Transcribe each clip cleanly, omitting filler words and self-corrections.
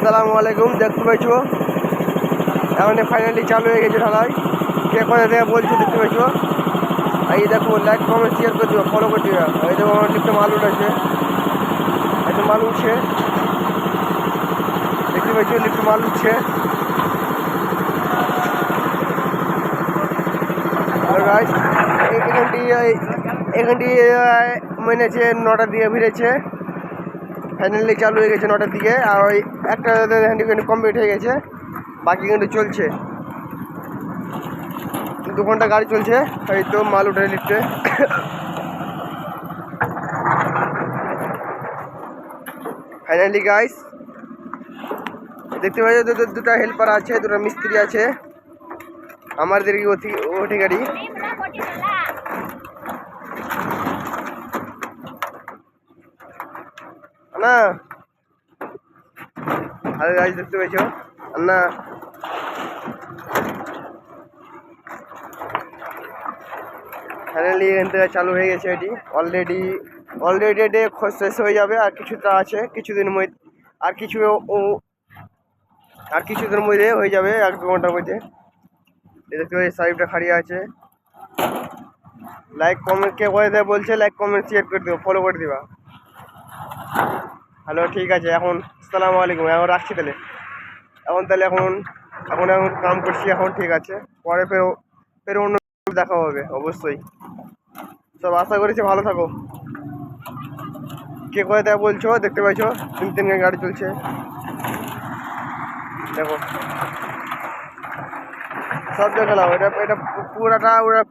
আসসালামু আলাইকুম। দেখতে পাইছো এখন ফাইনালি চালু হয়ে গেছে ঢালাই। কে কোথা থেকে বলছো দেখতে পাইছো। এই দেখো, লাইক কমেন্ট শেয়ার করে দিও, ফলো করে দিও। এই দেখো আমার লিফটে মাল উঠেছে, একটু মাল উঠছে, দেখতে পাইছো লিফটে মাল উঠছে। এখানটি মেনেছে 9টার দিকে ভিড়েছে, ফাইনালি চালু হয়ে গেছে 9টার দিকে। আর ওই একটা হ্যান্ডি কমপ্লিট হয়ে গেছে, বাকি কিন্তু চলছে। 2 ঘন্টা গাড়ি চলছে। এই তো মাল উঠে লিফটে। ফাইনালি গাইস দেখতে পাচ্ছ দুটা হেল্পার আছে, দুটো মিস্ত্রি আছে আমাদের ওঠে গাড়ি। না আরে গাইস দেখতে পাচ্ছ না, ফাইনালি এখান থেকে চালু হয়ে গেছে। এটি অলরেডি এটি শেষ হয়ে যাবে। আর কিছুটা আছে, কিছুদিনের মধ্যে আর কিছুদিনের মধ্যে হয়ে যাবে, 1-2 ঘন্টার মধ্যে। দেখতে পাচ্ছি সাইডটা খাড়িয়ে আছে। লাইক কমেন্ট কে করে দেয় বলছে, লাইক কমেন্ট শেয়ার করে দিও, ফলো করে দিবা। হ্যালো, ঠিক আছে। এখন আসসালামু আলাইকুম, এখন রাখছি তাহলে। এখন কাম করছি এখন, ঠিক আছে। পরে ফের অন্য দেখা হবে অবশ্যই। সব আশা করেছি ভালো থাকো। কে করে দেয় বলছো দেখতে পাইছো, 3 গাড়ি চলছে। দেখো সব দেখালাম। এটা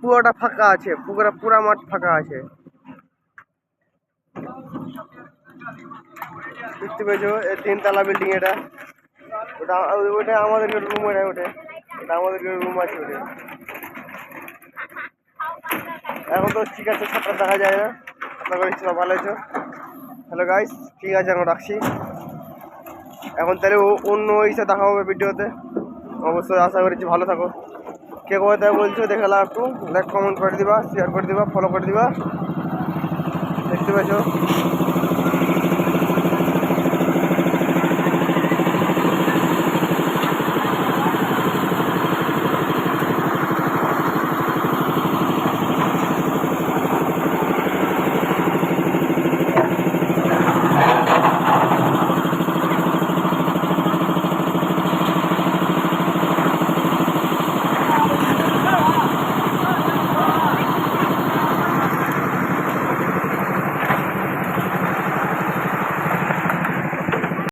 পুরোটা ফাঁকা আছে, পুরা মাঠ ফাঁকা আছে, দেখতে পেয়েছো। 3 তলা বিল্ডিং এটা। ওটা আমাদের রুম, ওটা আমাদের রুম আছে ওটা। এখন তো ঠিক আছে, ছাত্র দেখা যায় না। আশা করি সব ভালো হয়েছো। হ্যালো গাইস, ঠিক আছে এখন রাখছি। এখন তাহলে অন্য ইসে দেখা হবে ভিডিওতে। অবশ্যই আশা করছি ভালো থাকো। কে কোথায় বলছো দেখালা, একটু লাইক কমেন্ট করে দিবা, শেয়ার করে দিবা, ফলো করে দিবা, দেখতে পাচ্ছ।